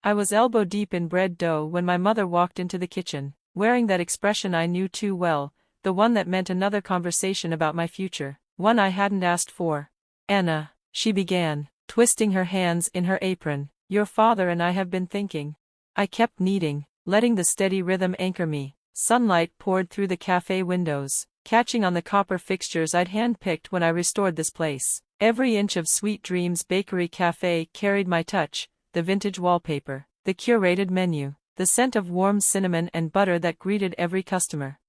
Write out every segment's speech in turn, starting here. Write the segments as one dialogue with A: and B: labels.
A: I was elbow-deep in bread dough when my mother walked into the kitchen, wearing that expression I knew too well, the one that meant another conversation about my future, one I hadn't asked for. "Anna," she began, twisting her hands in her apron, "your father and I have been thinking." I kept kneading, letting the steady rhythm anchor me. Sunlight poured through the cafe windows, catching on the copper fixtures I'd hand-picked when I restored this place. Every inch of Sweet Dreams Bakery Café carried my touch, the vintage wallpaper, the curated menu, the scent of warm cinnamon and butter that greeted every customer.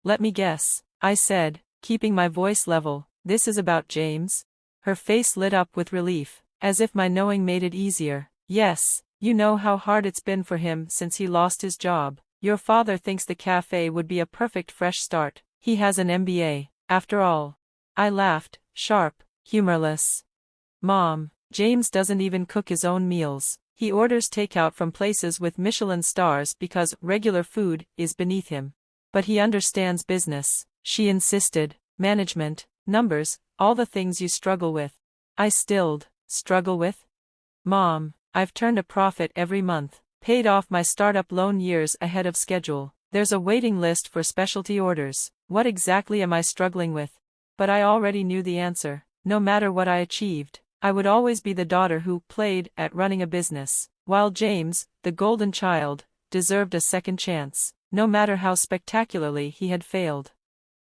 A: "Let me guess," I said, keeping my voice level, "this is about James?" Her face lit up with relief, as if my knowing made it easier. "Yes, you know how hard it's been for him since he lost his job. Your father thinks the cafe would be a perfect fresh start. He has an MBA, after all." I laughed, sharp, humorless. "Mom, James doesn't even cook his own meals. He orders takeout from places with Michelin stars because regular food is beneath him. But he understands business," she insisted, "management, numbers, all the things you struggle with." I stilled. Struggle with? "Mom, I've turned a profit every month, paid off my startup loan years ahead of schedule. There's a waiting list for specialty orders. What exactly am I struggling with?" But I already knew the answer. No matter what I achieved, I would always be the daughter who played at running a business, while James, the golden child, deserved a second chance, no matter how spectacularly he had failed.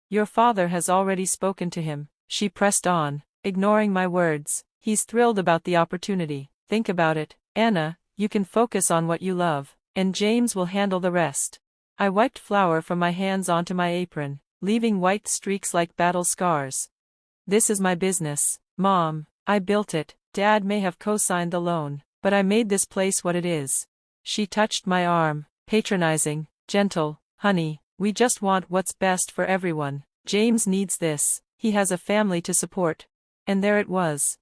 A: "Your father has already spoken to him," she pressed on, ignoring my words. "He's thrilled about the opportunity. Think about it, Anna, you can focus on what you love, and James will handle the rest." I wiped flour from my hands onto my apron, leaving white streaks like battle scars. "This is my business, Mom. I built it. Dad may have co-signed the loan, but I made this place what it is." She touched my arm, patronizing, gentle. "Honey, we just want what's best for everyone. James needs this. He has a family to support." And there it was.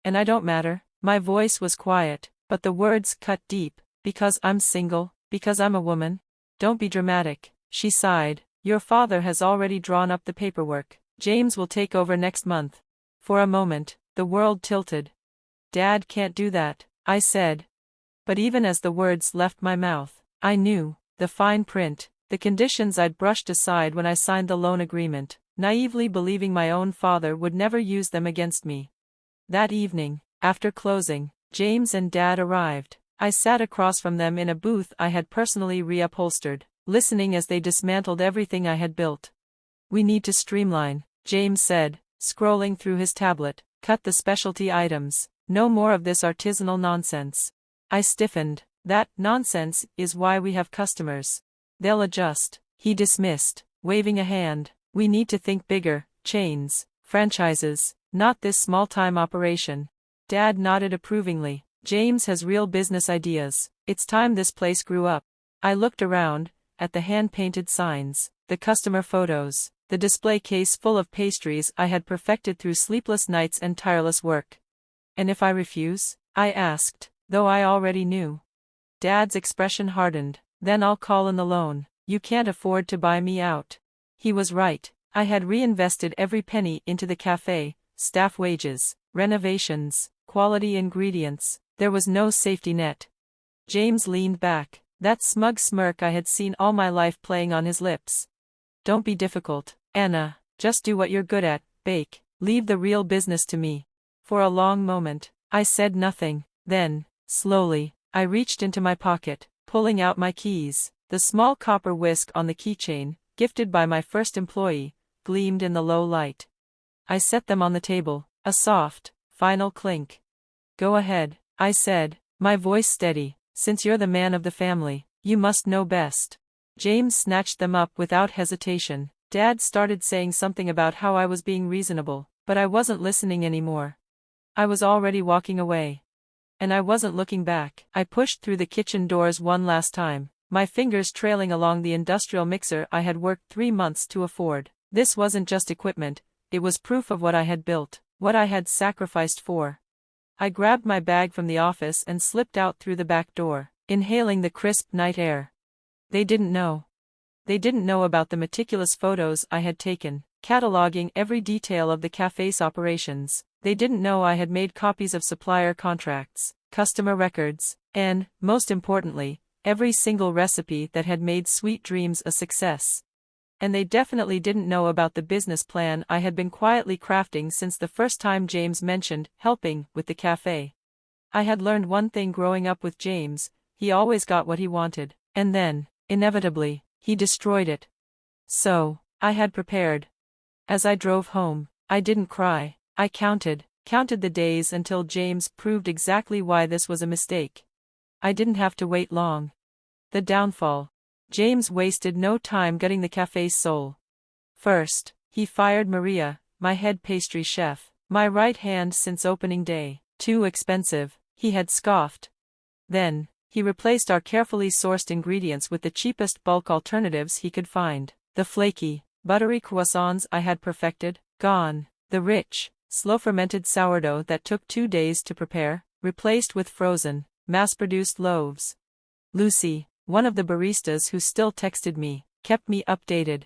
A: "And I don't matter." My voice was quiet, but the words cut deep. "Because I'm single, because I'm a woman." "Don't be dramatic," she sighed. "Your father has already drawn up the paperwork. James will take over next month." For a moment, the world tilted. "Dad can't do that," I said. But even as the words left my mouth, I knew, the fine print, the conditions I'd brushed aside when I signed the loan agreement, naively believing my own father would never use them against me. That evening, after closing, James and Dad arrived. I sat across from them in a booth I had personally reupholstered, listening as they dismantled everything I had built. "We need to streamline," James said, scrolling through his tablet. "Cut the specialty items. No more of this artisanal nonsense." I stiffened. "That nonsense is why we have customers. They'll adjust," he dismissed, waving a hand. "We need to think bigger, chains, franchises, not this small-time operation." Dad nodded approvingly. "James has real business ideas. It's time this place grew up." I looked around, at the hand-painted signs, the customer photos, the display case full of pastries I had perfected through sleepless nights and tireless work. "And if I refuse?" I asked, though I already knew. Dad's expression hardened. "Then I'll call in the loan. You can't afford to buy me out." He was right. I had reinvested every penny into the cafe, staff wages, renovations, quality ingredients. There was no safety net. James leaned back, that smug smirk I had seen all my life playing on his lips. "Don't be difficult, Anna. Just do what you're good at, bake. Leave the real business to me." For a long moment, I said nothing. Then, slowly, I reached into my pocket, pulling out my keys. The small copper whisk on the keychain, gifted by my first employee, gleamed in the low light. I set them on the table, a soft, final clink. "Go ahead," I said, my voice steady. "Since you're the man of the family, you must know best." James snatched them up without hesitation. Dad started saying something about how I was being reasonable, but I wasn't listening anymore. I was already walking away. And I wasn't looking back. I pushed through the kitchen doors one last time, my fingers trailing along the industrial mixer I had worked 3 months to afford. This wasn't just equipment, it was proof of what I had built, what I had sacrificed for. I grabbed my bag from the office and slipped out through the back door, inhaling the crisp night air. They didn't know. They didn't know about the meticulous photos I had taken, cataloging every detail of the cafe's operations. They didn't know I had made copies of supplier contracts, customer records, and, most importantly, every single recipe that had made Sweet Dreams a success. And they definitely didn't know about the business plan I had been quietly crafting since the first time James mentioned helping with the cafe. I had learned one thing growing up with James: he always got what he wanted, and then, inevitably, he destroyed it. So, I had prepared. As I drove home, I didn't cry. I counted the days until James proved exactly why this was a mistake. I didn't have to wait long. The downfall. James wasted no time gutting the cafe's soul. First, he fired Maria, my head pastry chef, my right hand since opening day. Too expensive, he had scoffed. Then, he replaced our carefully sourced ingredients with the cheapest bulk alternatives he could find. The flaky, buttery croissants I had perfected, gone. The rich, slow-fermented sourdough that took 2 days to prepare, replaced with frozen, mass-produced loaves. Lucy, one of the baristas who still texted me, kept me updated.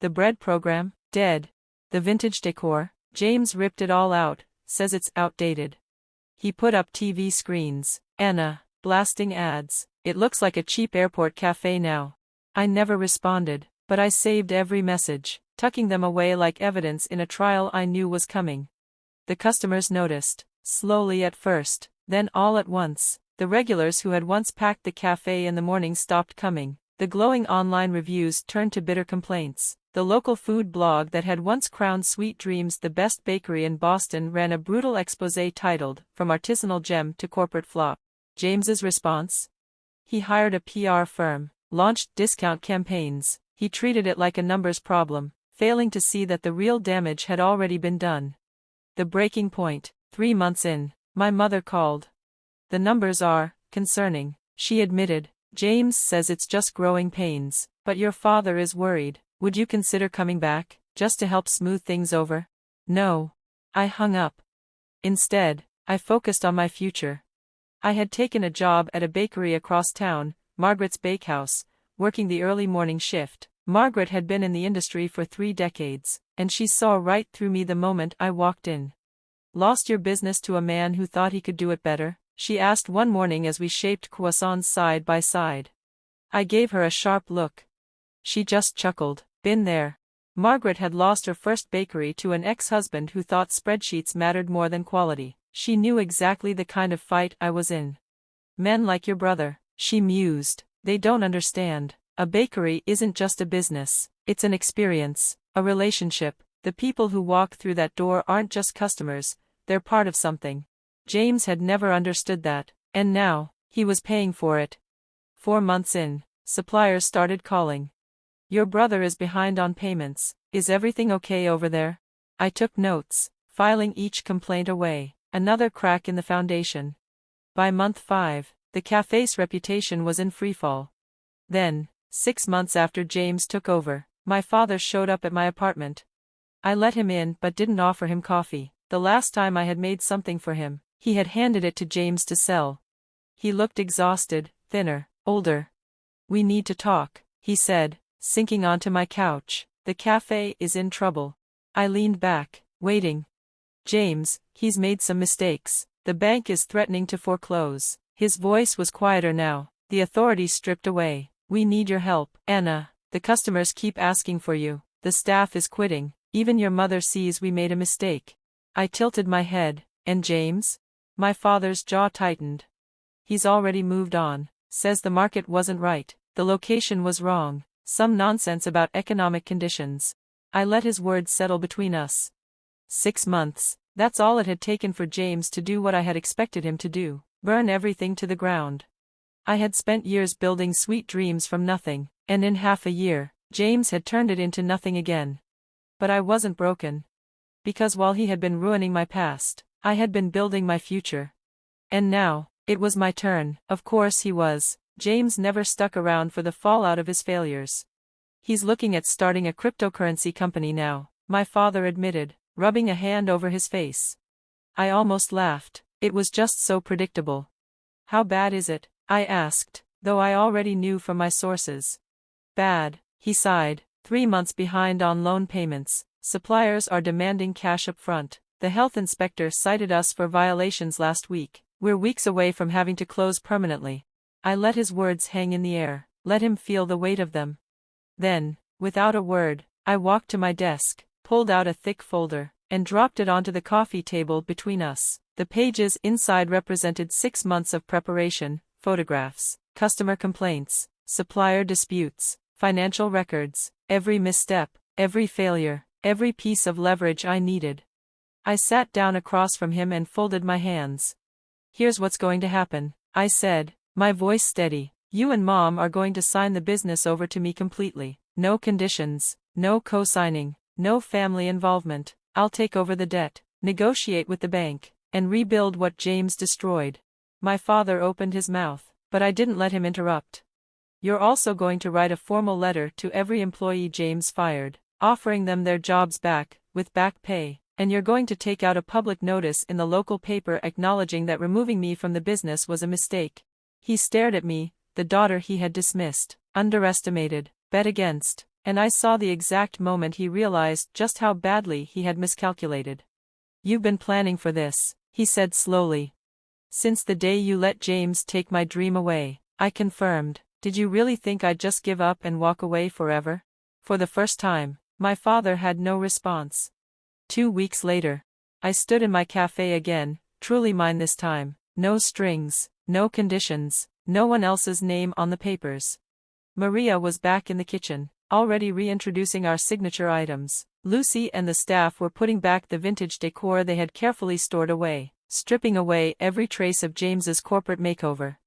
A: The bread program, dead. The vintage decor, James ripped it all out, says it's outdated. He put up TV screens, Anna, blasting ads. It looks like a cheap airport cafe now. I never responded, but I saved every message, tucking them away like evidence in a trial I knew was coming. The customers noticed, slowly at first, then all at once. The regulars who had once packed the cafe in the morning stopped coming. The glowing online reviews turned to bitter complaints. The local food blog that had once crowned Sweet Dreams the best bakery in Boston ran a brutal exposé titled, "From Artisanal Gem to Corporate Flop." James's response? He hired a PR firm, launched discount campaigns. He treated it like a numbers problem, failing to see that the real damage had already been done. The breaking point. 3 months in, my mother called. "The numbers are concerning," she admitted. "James says it's just growing pains, but your father is worried. Would you consider coming back, just to help smooth things over?" No. I hung up. Instead, I focused on my future. I had taken a job at a bakery across town, Margaret's Bakehouse, working the early morning shift. Margaret had been in the industry for 3 decades, and she saw right through me the moment I walked in. "Lost your business to a man who thought he could do it better?" she asked one morning as we shaped croissants side by side. I gave her a sharp look. She just chuckled. Been there. Margaret had lost her first bakery to an ex-husband who thought spreadsheets mattered more than quality. She knew exactly the kind of fight I was in. "Men like your brother," she mused, "they don't understand. A bakery isn't just a business, it's an experience, a relationship. The people who walk through that door aren't just customers, they're part of something." James had never understood that, and now, he was paying for it. 4 months in, suppliers started calling. "Your brother is behind on payments. Is everything okay over there?" I took notes, filing each complaint away. Another crack in the foundation. By month 5, the cafe's reputation was in freefall. Then, 6 months after James took over, my father showed up at my apartment. I let him in but didn't offer him coffee. The last time I had made something for him, he had handed it to James to sell. He looked exhausted, thinner, older. "We need to talk," he said, sinking onto my couch. "The cafe is in trouble." I leaned back, waiting. "James, he's made some mistakes. The bank is threatening to foreclose." His voice was quieter now, the authority stripped away. "We need your help, Anna. The customers keep asking for you. The staff is quitting. Even your mother sees we made a mistake." I tilted my head. "And James?" My father's jaw tightened. "He's already moved on. Says the market wasn't right, the location was wrong, some nonsense about economic conditions." I let his words settle between us. 6 months, that's all it had taken for James to do what I had expected him to do, burn everything to the ground. I had spent years building Sweet Dreams from nothing, and in half a year, James had turned it into nothing again. But I wasn't broken. Because while he had been ruining my past, I had been building my future. And now, it was my turn. Of course he was. James never stuck around for the fallout of his failures. "He's looking at starting a cryptocurrency company now," my father admitted, rubbing a hand over his face. I almost laughed. It was just so predictable. "How bad is it?" I asked, though I already knew from my sources. "Bad," he sighed. 3 months behind on loan payments. Suppliers are demanding cash up front. The health inspector cited us for violations last week. We're weeks away from having to close permanently. I let his words hang in the air, let him feel the weight of them. Then, without a word, I walked to my desk, pulled out a thick folder, and dropped it onto the coffee table between us. The pages inside represented 6 months of preparation, photographs, customer complaints, supplier disputes, financial records, every misstep, every failure, every piece of leverage I needed. I sat down across from him and folded my hands. "Here's what's going to happen," I said, my voice steady. "You and Mom are going to sign the business over to me completely. No conditions, no co-signing, no family involvement. I'll take over the debt, negotiate with the bank, and rebuild what James destroyed." My father opened his mouth, but I didn't let him interrupt. "You're also going to write a formal letter to every employee James fired, offering them their jobs back, with back pay, and you're going to take out a public notice in the local paper acknowledging that removing me from the business was a mistake." He stared at me, the daughter he had dismissed, underestimated, bet against, and I saw the exact moment he realized just how badly he had miscalculated. "You've been planning for this," he said slowly. "Since the day you let James take my dream away," I confirmed. "Did you really think I'd just give up and walk away forever?" For the first time, my father had no response. 2 weeks later, I stood in my cafe again, truly mine this time, no strings, no conditions, no one else's name on the papers. Maria was back in the kitchen, already reintroducing our signature items. Lucy and the staff were putting back the vintage decor they had carefully stored away, stripping away every trace of James's corporate makeover.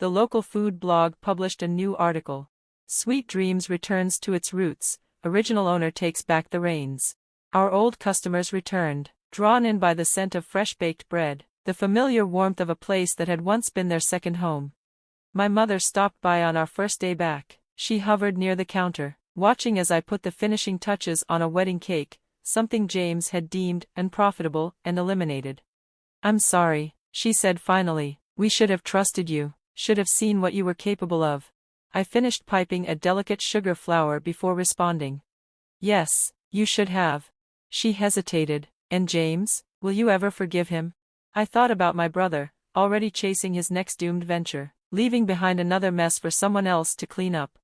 A: The local food blog published a new article. "Sweet Dreams returns to its roots, original owner takes back the reins." Our old customers returned, drawn in by the scent of fresh baked bread, the familiar warmth of a place that had once been their second home. My mother stopped by on our first day back. She hovered near the counter, watching as I put the finishing touches on a wedding cake, something James had deemed unprofitable and eliminated. "I'm sorry," she said finally. "We should have trusted you, should have seen what you were capable of." I finished piping a delicate sugar flower before responding. "Yes, you should have." She hesitated. "And James, will you ever forgive him?" I thought about my brother, already chasing his next doomed venture, leaving behind another mess for someone else to clean up.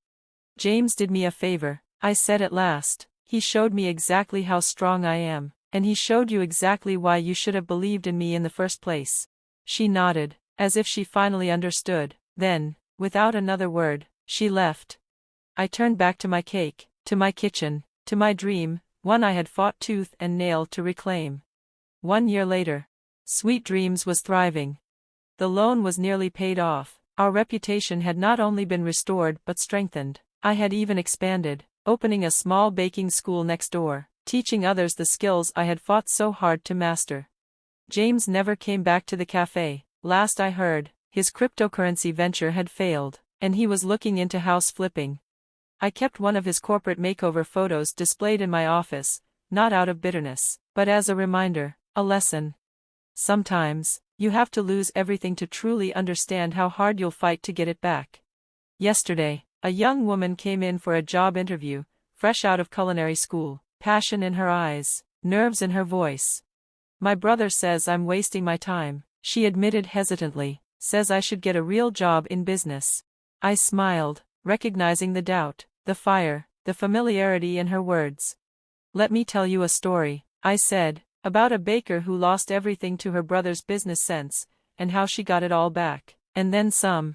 A: "James did me a favor," I said at last. "He showed me exactly how strong I am, and he showed you exactly why you should have believed in me in the first place." She nodded, as if she finally understood. Then, without another word, she left. I turned back to my cake, to my kitchen, to my dream, one I had fought tooth and nail to reclaim. 1 year later, Sweet Dreams was thriving. The loan was nearly paid off. Our reputation had not only been restored but strengthened. I had even expanded, opening a small baking school next door, teaching others the skills I had fought so hard to master. James never came back to the cafe. Last I heard, his cryptocurrency venture had failed, and he was looking into house flipping. I kept one of his corporate makeover photos displayed in my office, not out of bitterness, but as a reminder, a lesson. Sometimes, you have to lose everything to truly understand how hard you'll fight to get it back. Yesterday, a young woman came in for a job interview, fresh out of culinary school, passion in her eyes, nerves in her voice. "My brother says I'm wasting my time," she admitted hesitantly, "says I should get a real job in business." I smiled, recognizing the doubt, the fire, the familiarity in her words. "Let me tell you a story," I said, "about a baker who lost everything to her brother's business sense, and how she got it all back, and then some."